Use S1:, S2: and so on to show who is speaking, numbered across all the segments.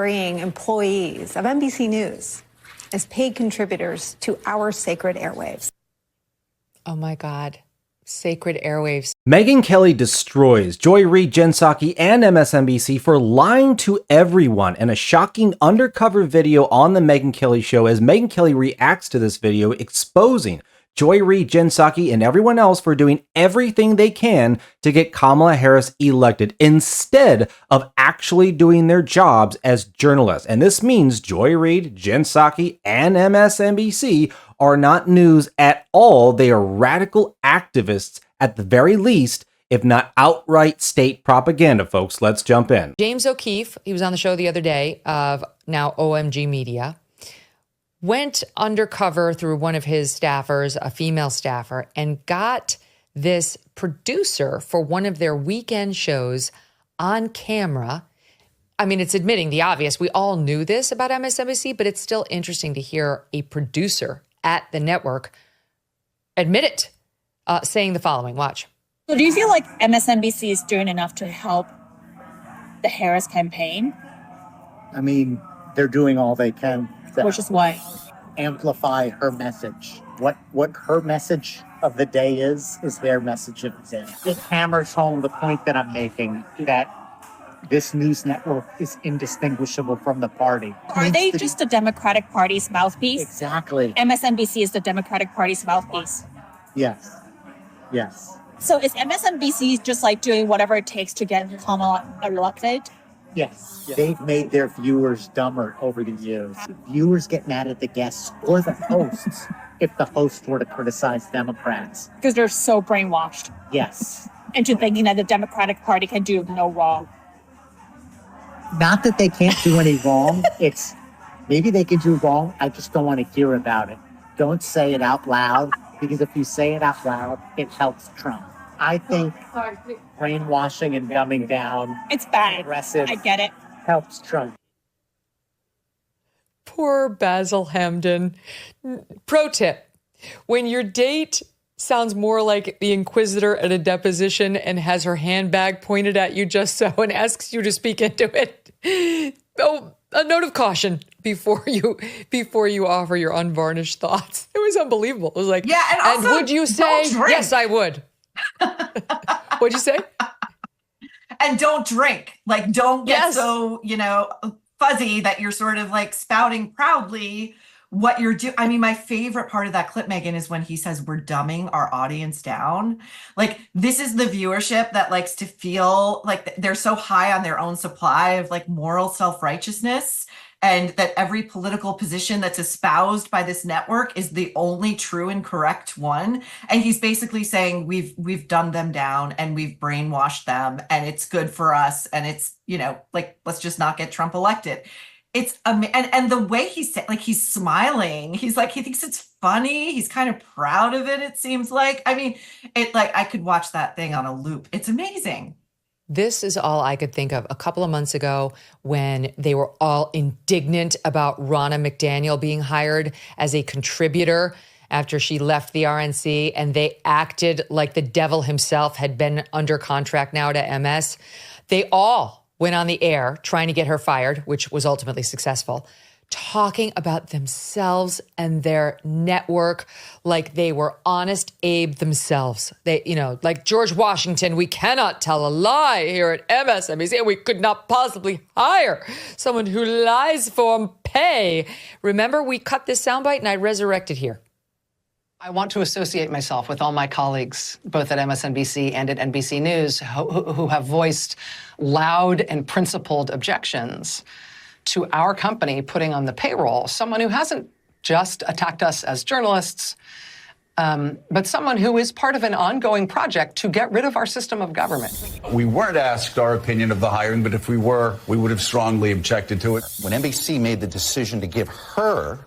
S1: carrying employees of NBC News as paid contributors to our sacred airwaves.
S2: Oh my God. Sacred airwaves.
S3: Megyn Kelly destroys Joy Reid, Jen Psaki, and MSNBC for lying to everyone in a shocking undercover video on the Megyn Kelly show as Megyn Kelly reacts to this video exposing Joy Reid, Jen Psaki, and everyone else for doing everything they can to get Kamala Harris elected instead of actually doing their jobs as journalists. And this means Joy Reid, Jen Psaki, and MSNBC are not news at all. They are radical activists at the very least, if not outright state propaganda, folks. Let's jump in.
S2: James O'Keefe, he was on the show the other day of now OMG Media, went undercover through one of his staffers, a female staffer, and got this producer for one of their weekend shows on camera. I mean, it's admitting the obvious. We all knew this about MSNBC, but it's still interesting to hear a producer at the network admit it, saying the following. Watch.
S4: So do you feel like MSNBC is doing enough to help the Harris campaign?
S5: I mean, they're doing all they can.
S4: Which is why?
S5: Amplify her message. What her message of the day is their message of the day. It hammers home the point that I'm making, that this news network is indistinguishable from the party.
S4: Are they just the Democratic Party's mouthpiece?
S5: Exactly.
S4: MSNBC is the Democratic Party's mouthpiece.
S5: Yes. Yes.
S4: So is MSNBC just like doing whatever it takes to get Kamala elected?
S5: Yes. They've made their viewers dumber over the years. Viewers get mad at the guests or the hosts if the host were to criticize Democrats.
S4: Because they're so brainwashed
S5: Yes.
S4: into thinking that the Democratic Party can do no wrong.
S5: Not that they can't do any wrong. It's maybe they can do wrong. I just don't want to hear about it. Don't say it out loud, because if you say it out loud, it helps Trump. I think brainwashing and dumbing down,
S4: It's bad.
S5: aggressive,
S4: I get it.
S5: helps Trump.
S2: Poor Basil Hamden. Pro tip, when your date sounds more like the Inquisitor at a deposition and has her handbag pointed at you just so and asks you to speak into it, oh, a note of caution before you offer your unvarnished thoughts. It was unbelievable. It was like,
S6: yeah, and also,
S2: would you say, yes, I would? What'd you say?
S6: And don't drink. Like, don't get
S2: Yes.
S6: so, fuzzy that you're sort of like spouting proudly what you're doing. I mean, my favorite part of that clip, Megyn, is when he says we're dumbing our audience down. Like, this is the viewership that likes to feel like they're so high on their own supply of like moral self-righteousness, and that every political position that's espoused by this network is the only true and correct one. And he's basically saying we've dumbed them down and we've brainwashed them, and it's good for us, and it's, like, let's just not get Trump elected. It's and the way he's smiling, he's like, he thinks it's funny. He's kind of proud of it. It seems like, I mean, I could watch that thing on a loop. It's amazing.
S2: This is all I could think of a couple of months ago when they were all indignant about Ronna McDaniel being hired as a contributor after she left the RNC, and they acted like the devil himself had been under contract now to MS. They all went on the air trying to get her fired, which was ultimately successful, talking about themselves and their network like they were Honest Abe themselves. They, like George Washington, we cannot tell a lie here at MSNBC, and we could not possibly hire someone who lies for pay. Remember, we cut this soundbite and I resurrected here.
S7: I want to associate myself with all my colleagues, both at MSNBC and at NBC News, who have voiced loud and principled objections to our company putting on the payroll someone who hasn't just attacked us as journalists, but someone who is part of an ongoing project to get rid of our system of government.
S8: We weren't asked our opinion of the hiring, but if we were, we would have strongly objected to it.
S9: When NBC made the decision to give her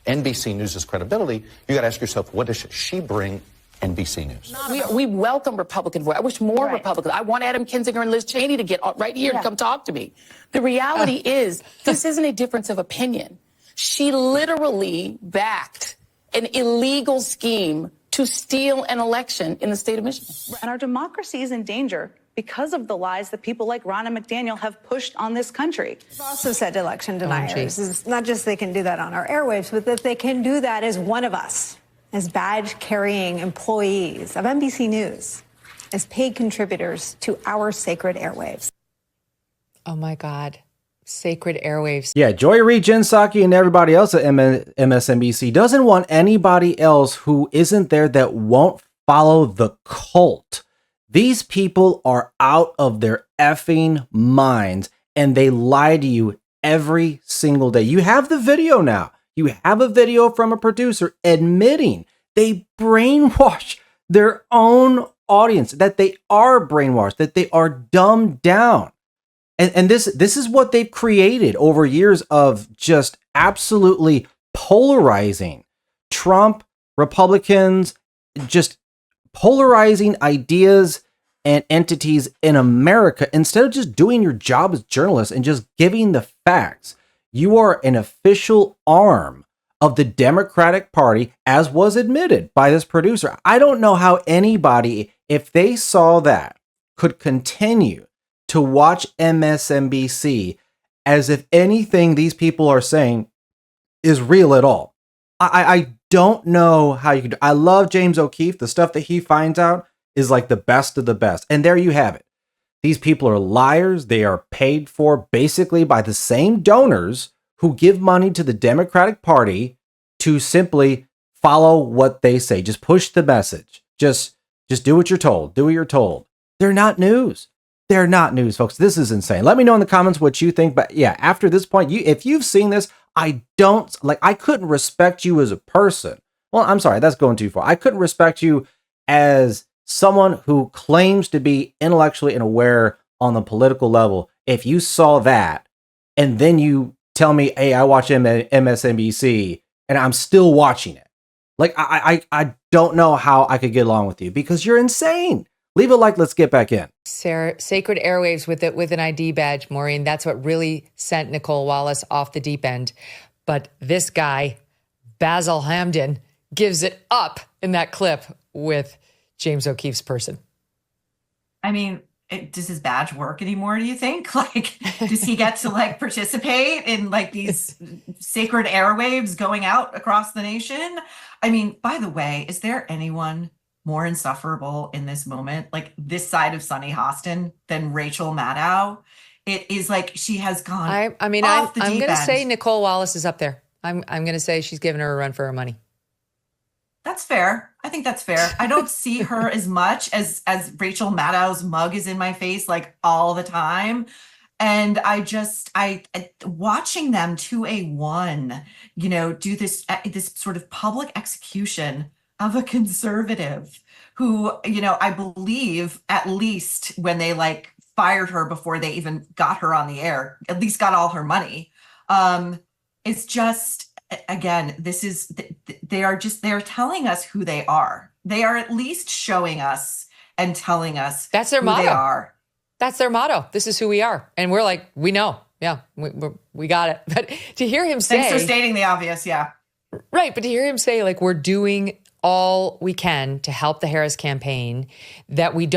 S9: NBC News' credibility, you got to ask yourself, what does she bring NBC News?
S10: We welcome Republican voice. I wish more Republicans. I want Adam Kinzinger and Liz Cheney to get right here and come talk to me. The reality is, this isn't a difference of opinion. She literally backed an illegal scheme to steal an election in the state of Michigan.
S11: And our democracy is in danger because of the lies that people like Ronna McDaniel have pushed on this country.
S1: We've also said election deniers. It's not just they can do that on our airwaves, but that they can do that as one of us, as badge-carrying employees of NBC News, as paid contributors to our sacred airwaves.
S2: Oh my God. Sacred airwaves.
S3: Yeah, Joy Reid, Jen Psaki, and everybody else at MSNBC doesn't want anybody else who isn't there that won't follow the cult. These people are out of their effing minds, and they lie to you every single day. You have the video now. You have a video from a producer admitting they brainwash their own audience, that they are brainwashed, that they are dumbed down. And this is what they've created over years of just absolutely polarizing Trump, Republicans, just polarizing ideas and entities in America. Instead of just doing your job as journalists and just giving the facts, you are an official arm of the Democratic Party, as was admitted by this producer. I don't know how anybody, if they saw that, could continue to watch MSNBC as if anything these people are saying is real at all. I don't know how you could. I love James O'Keefe. The stuff that he finds out is like the best of the best. And there you have it. These people are liars. They are paid for basically by the same donors who give money to the Democratic Party to simply follow what they say. Just push the message. Just do what you're told. Do what you're told. They're not news. They're not news, folks. This is insane. Let me know in the comments what you think. But yeah, after this point, if you've seen this, I couldn't respect you as a person. Well, I'm sorry, that's going too far. I couldn't respect you as someone who claims to be intellectually and aware on the political level. If you saw that and then you tell me, hey, I watch MSNBC and I'm still watching it. Like, I don't know how I could get along with you because you're insane. Leave a like. Let's get back in.
S2: Sacred airwaves with an ID badge, Maureen. That's what really sent Nicole Wallace off the deep end. But this guy, Basil Hamden, gives it up in that clip with James O'Keefe's person.
S6: I mean, does his badge work anymore, do you think? Like, does he get to like participate in like these sacred airwaves going out across the nation? I mean, by the way, is there anyone more insufferable in this moment, like this side of Sunny Hostin, than Rachel Maddow? It is like she has gone. I'm
S2: going to say Nicole Wallace is up there. I'm going to say she's giving her a run for her money.
S6: That's fair. I think that's fair. I don't see her as much as Rachel Maddow's mug is in my face like all the time. And I watching them 2A1, do this sort of public execution of a conservative who, I believe at least when they like fired her before they even got her on the air, at least got all her money. It's just, again, they're telling us who they are. They are at least showing us and telling us
S2: that's their motto.
S6: They are.
S2: That's their motto. This is who we are. And we're like, we know. Yeah, we got it. But to hear him say.
S6: Thanks for stating the obvious. Yeah.
S2: Right. But to hear him say, like, we're doing all we can to help the Harris campaign, that we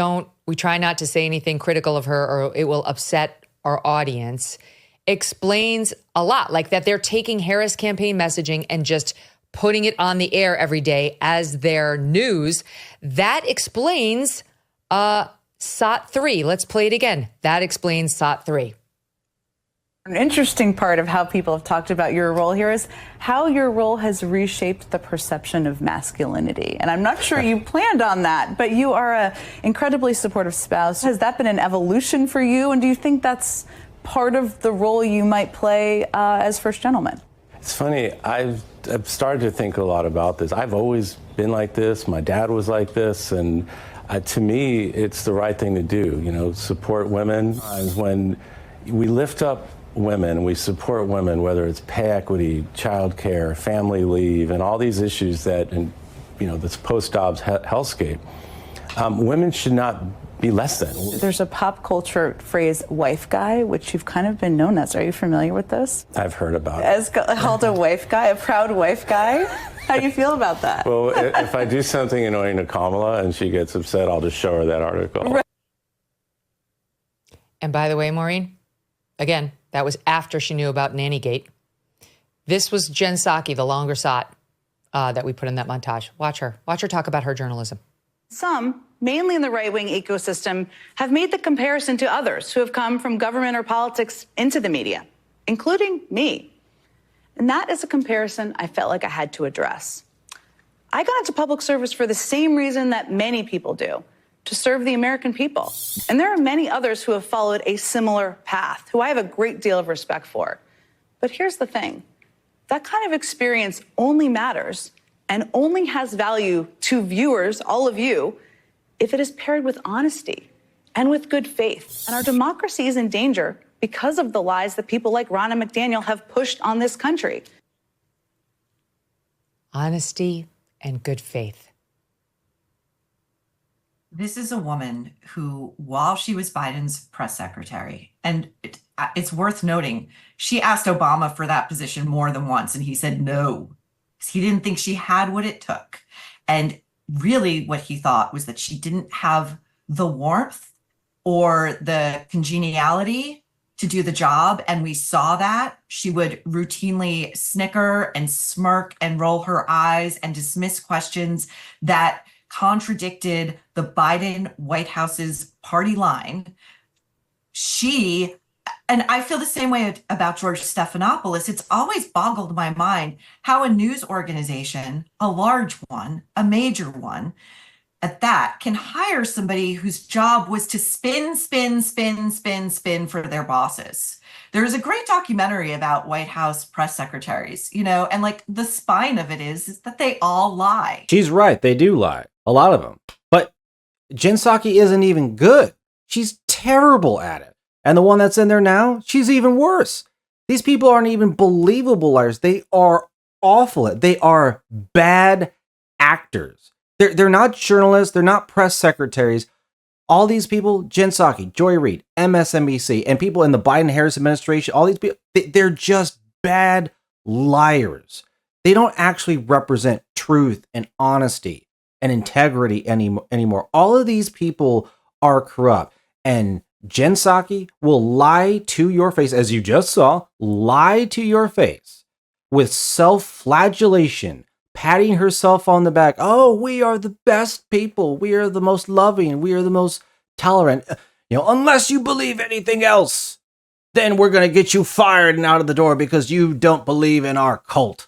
S2: try not to say anything critical of her or it will upset our audience, explains a lot. Like that they're taking Harris campaign messaging and just putting it on the air every day as their news. That explains SOT 3. Let's play it again. That explains SOT 3.
S11: An interesting part of how people have talked about your role here is how your role has reshaped the perception of masculinity. And I'm not sure you planned on that, but you are an incredibly supportive spouse. Has that been an evolution for you? And do you think that's part of the role you might play as first gentleman?
S12: It's funny. I've started to think a lot about this. I've always been like this. My dad was like this. And to me, it's the right thing to do. Support women. When we lift up women, we support women, whether it's pay equity, child care, family leave, and all these issues that, this post-Dobbs hellscape, women should not be less than.
S11: There's a pop culture phrase, wife guy, which you've kind of been known as. Are you familiar with this?
S12: I've heard about it.
S11: As called a wife guy, a proud wife guy? How do you feel about that?
S12: Well, if I do something annoying to Kamala and she gets upset, I'll just show her that article. Right.
S2: And by the way, Maureen, again, that was after she knew about Nannygate. This was Jen Psaki, the longer shot that we put in that montage. Watch her talk about her journalism.
S11: Some, mainly in the right-wing ecosystem, have made the comparison to others who have come from government or politics into the media, including me. And that is a comparison I felt like I had to address. I got into public service for the same reason that many people do, to serve the American people. And there are many others who have followed a similar path, who I have a great deal of respect for. But here's the thing. That kind of experience only matters and only has value to viewers, all of you, if it is paired with honesty and with good faith. And our democracy is in danger because of the lies that people like Ronna McDaniel have pushed on this country.
S2: Honesty and good faith.
S6: This is a woman who, while she was Biden's press secretary, and it's worth noting, she asked Obama for that position more than once, and he said no. He didn't think she had what it took. And really what he thought was that she didn't have the warmth or the congeniality to do the job. And we saw that. She would routinely snicker and smirk and roll her eyes and dismiss questions that contradicted the Biden White House's party line. And I feel the same way about George Stephanopoulos. It's always boggled my mind how a news organization, a large one, a major one at that, can hire somebody whose job was to spin for their bosses. There's a great documentary about White House press secretaries, and like the spine of it is that they all lie.
S3: She's right. They do lie. A lot of them. But Jen Psaki isn't even good. She's terrible at it. And the one that's in there now, she's even worse. These people aren't even believable liars. They are awful at it. They are bad actors. They're not journalists. They're not press secretaries. All these people, Jen Psaki, Joy Reid, MSNBC, and people in the Biden-Harris administration, all these people, they're just bad liars. They don't actually represent truth and honesty and integrity anymore. All of these people are corrupt. And Jen Psaki will lie to your face, as you just saw, lie to your face with self-flagellation, patting herself on the back. Oh, we are the best people. We are the most loving. We are the most tolerant. Unless you believe anything else, then we're going to get you fired and out of the door because you don't believe in our cult.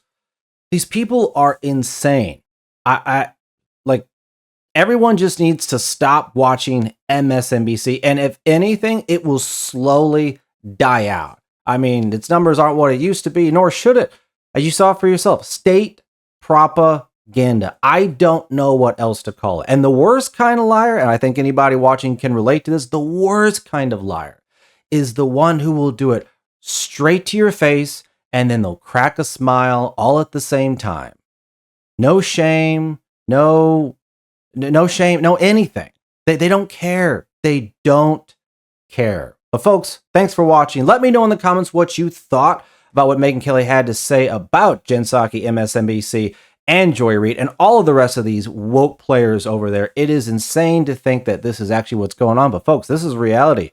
S3: These people are insane. Everyone just needs to stop watching MSNBC. And if anything, it will slowly die out. I mean, its numbers aren't what it used to be, nor should it. As you saw for yourself, state propaganda. I don't know what else to call it. And the worst kind of liar, and I think anybody watching can relate to this, the worst kind of liar is the one who will do it straight to your face, and then they'll crack a smile all at the same time. No shame, no shame, no anything. They don't care. They don't care. But folks, thanks for watching. Let me know in the comments what you thought about what Megyn Kelly had to say about Jen Psaki, MSNBC, and Joy Reid, and all of the rest of these woke players over there. It is insane to think that this is actually what's going on. But folks, this is reality.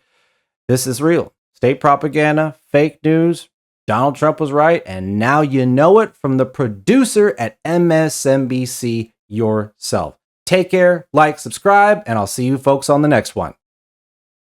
S3: This is real. State propaganda, fake news. Donald Trump was right. And now you know it from the producer at MSNBC yourself. Take care, like, subscribe, and I'll see you folks on the next one.